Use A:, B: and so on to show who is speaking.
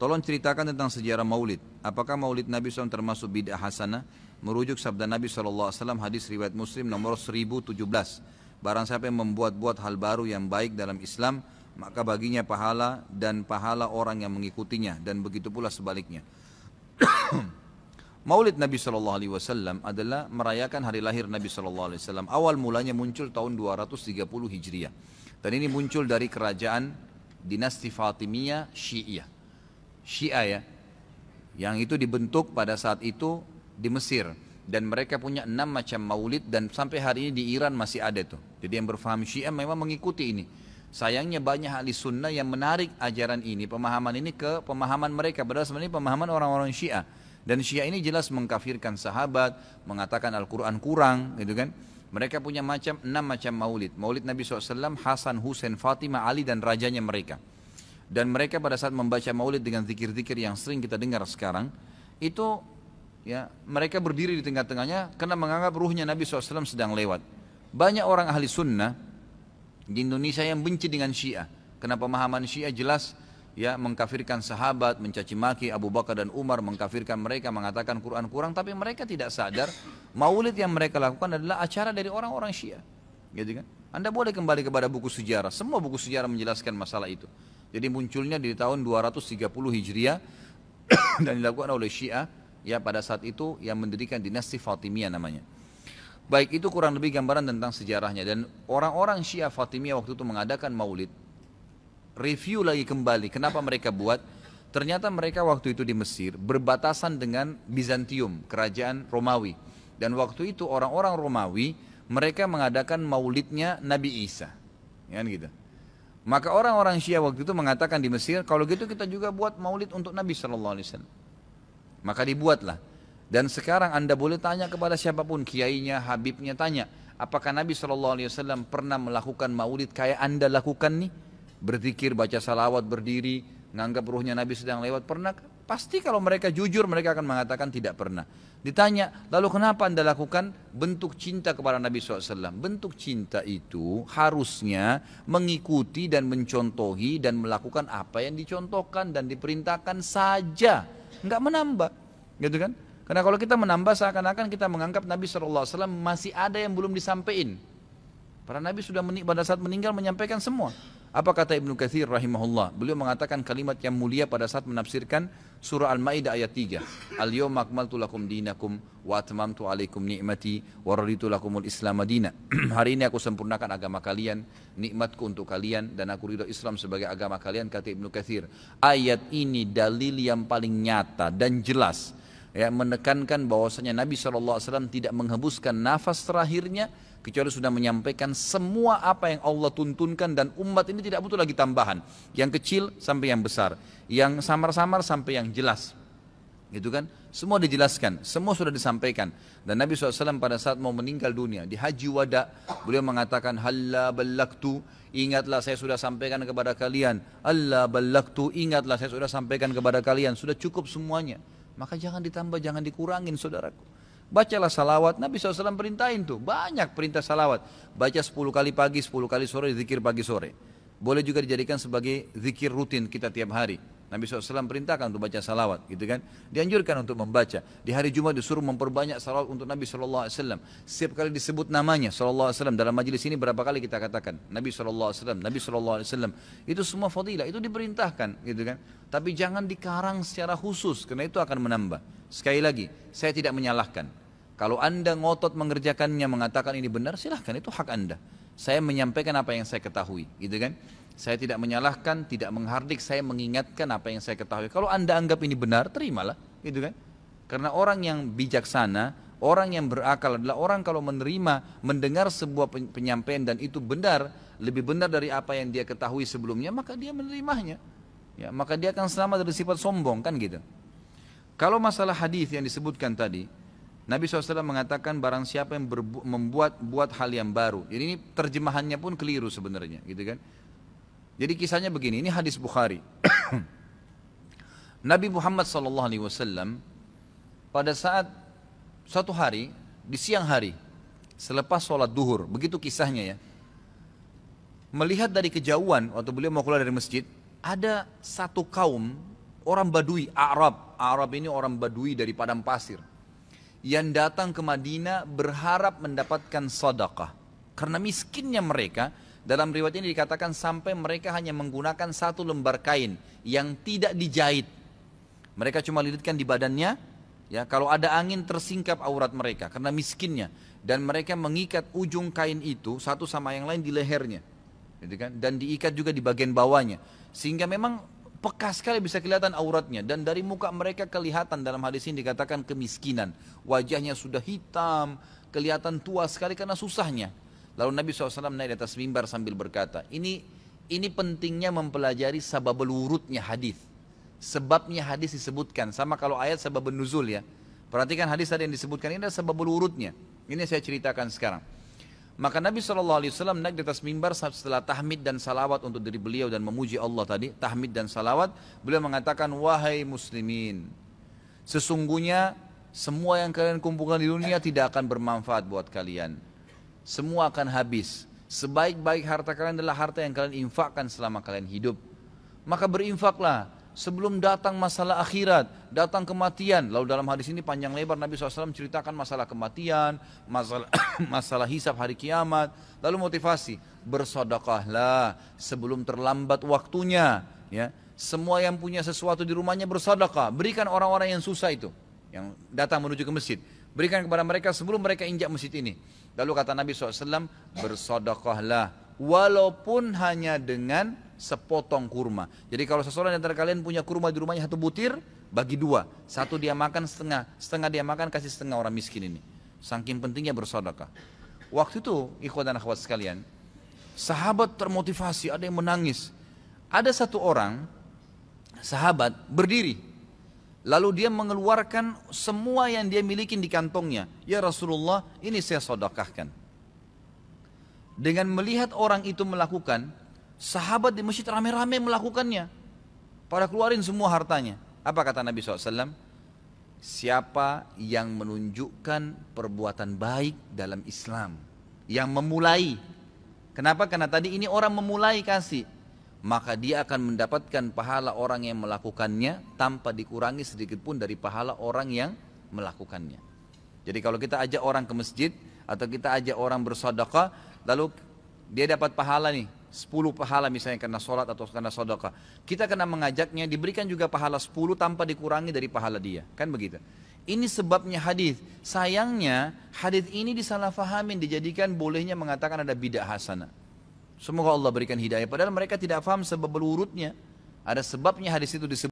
A: Tolong ceritakan tentang sejarah maulid. Apakah maulid Nabi SAW termasuk bid'ah hasanah? Merujuk sabda Nabi SAW, hadis riwayat Muslim nomor 1017. Barang siapa yang membuat-buat hal baru yang baik dalam Islam, maka baginya pahala dan pahala orang yang mengikutinya, dan begitu pula sebaliknya. Maulid Nabi SAW adalah merayakan hari lahir Nabi SAW. Awal mulanya muncul tahun 230 Hijriah. Dan ini muncul dari kerajaan dinasti Fatimiyah Syiah. Syiah ya, yang itu dibentuk pada saat itu di Mesir. Dan mereka punya 6 macam maulid, dan sampai hari ini di Iran masih ada tuh. Jadi yang berfaham Syiah memang mengikuti ini. Sayangnya banyak ahli sunnah yang menarik ajaran ini, pemahaman ini ke pemahaman mereka, padahal sebenarnya pemahaman orang-orang Syiah. Dan Syiah ini jelas mengkafirkan sahabat, mengatakan Al-Quran kurang, gitu kan. Mereka punya 6 macam maulid. Maulid Nabi SAW, Hasan, Husain, Fatimah, Ali, dan rajanya mereka. Dan mereka pada saat membaca maulid dengan zikir-zikir yang sering kita dengar sekarang, itu ya mereka berdiri di tengah-tengahnya karena menganggap ruhnya Nabi SAW sedang lewat. Banyak orang ahli sunnah di Indonesia yang benci dengan Syiah, karena pemahaman Syiah jelas ya mengkafirkan sahabat, mencaci maki Abu Bakar dan Umar, mengkafirkan mereka, mengatakan Quran kurang. Tapi mereka tidak sadar maulid yang mereka lakukan adalah acara dari orang-orang Syiah, gitu kan. Anda boleh kembali kepada buku sejarah, semua buku sejarah menjelaskan masalah itu. Jadi munculnya di tahun 230 Hijriah dan dilakukan oleh Syiah ya pada saat itu, yang mendirikan dinasti Fatimiyah namanya. Baik, itu kurang lebih gambaran tentang sejarahnya. Dan orang-orang Syiah Fatimiyah waktu itu mengadakan maulid. Review lagi kembali kenapa mereka buat. Ternyata mereka waktu itu di Mesir berbatasan dengan Bizantium, kerajaan Romawi. Dan waktu itu orang-orang Romawi mereka mengadakan maulidnya Nabi Isa, kan gitu. Maka orang-orang Syiah waktu itu mengatakan di Mesir, kalau gitu kita juga buat maulid untuk Nabi SAW. Maka dibuatlah. Dan sekarang Anda boleh tanya kepada siapapun, kiainya, habibnya, tanya, apakah Nabi SAW pernah melakukan maulid kayak Anda lakukan nih? Berzikir, baca salawat, berdiri, nganggap ruhnya Nabi sedang lewat, pernah? Pasti kalau mereka jujur, mereka akan mengatakan tidak pernah. Ditanya, lalu kenapa Anda lakukan? Bentuk cinta kepada Nabi SAW. Bentuk cinta itu harusnya mengikuti dan mencontohi dan melakukan apa yang dicontohkan dan diperintahkan saja, nggak menambah, gitu kan? Karena kalau kita menambah, seakan-akan kita menganggap Nabi SAW masih ada yang belum disampaikan. Para Nabi sudah pada saat meninggal menyampaikan semua. Apa kata Ibnu Katsir rahimahullah? Beliau mengatakan kalimat yang mulia pada saat menafsirkan surah Al-Maidah ayat 3. Al-yawma akmaltu lakum dinakum wa atmamtu alaikum ni'mati wa raditu lakumul Islam madina. Hari ini aku sempurnakan agama kalian, nikmatku untuk kalian, dan aku ridho Islam sebagai agama kalian, kata Ibnu Katsir. Ayat ini dalil yang paling nyata dan jelas ya, menekankan bahwasanya Nabi SAW tidak menghembuskan nafas terakhirnya kecuali sudah menyampaikan semua apa yang Allah tuntunkan, dan umat ini tidak butuh lagi tambahan, yang kecil sampai yang besar, yang samar-samar sampai yang jelas, gitu kan. Semua dijelaskan, semua sudah disampaikan. Dan Nabi SAW pada saat mau meninggal dunia di Haji Wada, beliau mengatakan halla ballaktu, ingatlah saya sudah sampaikan kepada kalian. Allah ballaktu, ingatlah saya sudah sampaikan kepada kalian. Sudah cukup semuanya, maka jangan ditambah, jangan dikurangin, saudaraku. Bacalah salawat, Nabi SAW perintahin tuh, banyak perintah salawat. Baca 10 kali pagi, 10 kali sore, zikir pagi sore. Boleh juga dijadikan sebagai zikir rutin kita tiap hari. Nabi SAW perintahkan untuk baca salawat, gitu kan. Dianjurkan untuk membaca. Di hari Jumat disuruh memperbanyak salawat untuk Nabi SAW. Setiap kali disebut namanya SAW. Dalam majelis ini berapa kali kita katakan Nabi SAW, Nabi SAW. Itu semua fadilah, itu diperintahkan, gitu kan. Tapi jangan dikarang secara khusus, karena itu akan menambah. Sekali lagi, saya tidak menyalahkan. Kalau Anda ngotot mengerjakannya, mengatakan ini benar, silahkan, itu hak Anda. Saya menyampaikan apa yang saya ketahui, gitu kan. Saya tidak menyalahkan, tidak menghardik, saya mengingatkan apa yang saya ketahui. Kalau Anda anggap ini benar, terimalah, gitu kan. Karena orang yang bijaksana, orang yang berakal adalah orang kalau menerima, mendengar sebuah penyampaian dan itu benar, lebih benar dari apa yang dia ketahui sebelumnya, maka dia menerimanya. Ya, maka dia akan selamat dari sifat sombong, kan gitu. Kalau masalah hadis yang disebutkan tadi, Nabi SAW mengatakan barang siapa yang membuat hal yang baru. Jadi ini terjemahannya pun keliru sebenarnya, gitu kan. Jadi kisahnya begini, ini hadis Bukhari. Nabi Muhammad SAW pada saat suatu hari di siang hari selepas sholat duhur, begitu kisahnya ya, melihat dari kejauhan waktu beliau mau keluar dari masjid, ada satu kaum orang Badui, Arab. Arab ini orang Badui dari padang pasir. Yang datang ke Madinah berharap mendapatkan sedekah. Karena miskinnya mereka, dalam riwayat ini dikatakan sampai mereka hanya menggunakan satu lembar kain yang tidak dijahit. Mereka cuma lilitkan di badannya, ya, kalau ada angin tersingkap aurat mereka karena miskinnya. Dan mereka mengikat ujung kain itu satu sama yang lain di lehernya, gitu kan? Dan diikat juga di bagian bawahnya, sehingga memang peka sekali bisa kelihatan auratnya. Dan dari muka mereka kelihatan, dalam hadis ini dikatakan kemiskinan, wajahnya sudah hitam, kelihatan tua sekali karena susahnya. Lalu Nabi SAW naik di atas mimbar sambil berkata, ini pentingnya mempelajari sababul wurudnya hadis. Sebabnya hadis disebutkan, sama kalau ayat sababun nuzul ya. Perhatikan hadis tadi yang disebutkan, ini adalah sababul wurudnya. Ini saya ceritakan sekarang. Maka Nabi SAW naik di atas mimbar setelah tahmid dan salawat untuk diri beliau dan memuji Allah tadi, tahmid dan salawat, beliau mengatakan, wahai muslimin, sesungguhnya semua yang kalian kumpulkan di dunia tidak akan bermanfaat buat kalian. Semua akan habis. Sebaik-baik harta kalian adalah harta yang kalian infakkan selama kalian hidup. Maka berinfaklah sebelum datang masalah akhirat, datang kematian. Lalu dalam hadis ini panjang lebar Nabi SAW ceritakan masalah kematian, masalah hisab hari kiamat. Lalu motivasi, bersedekahlah sebelum terlambat waktunya. Ya, semua yang punya sesuatu di rumahnya bersedekah. Berikan orang-orang yang susah itu, yang datang menuju ke masjid. Berikan kepada mereka sebelum mereka injak masjid ini. Lalu kata Nabi SAW, bersedekahlah walaupun hanya dengan sepotong kurma. Jadi kalau seseorang antara kalian punya kurma di rumahnya satu butir, bagi dua. Satu dia makan setengah, setengah dia makan, kasih setengah orang miskin ini. Saking pentingnya bersedekah. Waktu itu, ikhwan dan akhwat sekalian, sahabat termotivasi, ada yang menangis. Ada satu orang, sahabat berdiri. Lalu dia mengeluarkan semua yang dia miliki di kantongnya. Ya Rasulullah, ini saya sedekahkan. Dengan melihat orang itu melakukan, sahabat di masjid rame-rame melakukannya. Pada keluarin semua hartanya. Apa kata Nabi SAW? Siapa yang menunjukkan perbuatan baik dalam Islam, yang memulai. Kenapa? Karena tadi ini orang memulai kasih. Maka dia akan mendapatkan pahala orang yang melakukannya tanpa dikurangi sedikit pun dari pahala orang yang melakukannya. Jadi kalau kita ajak orang ke masjid atau kita ajak orang bersedekah, lalu dia dapat pahala nih, 10 pahala misalnya karena sholat atau karena sedekah. Kita kena mengajaknya, diberikan juga pahala 10 tanpa dikurangi dari pahala dia. Kan begitu. Ini sebabnya hadis. Sayangnya hadis ini disalahfahamin, dijadikan bolehnya mengatakan ada bidah hasanah. Semoga Allah berikan hidayah. Padahal mereka tidak paham sebab urutnya. Ada sebabnya hadis itu disebut.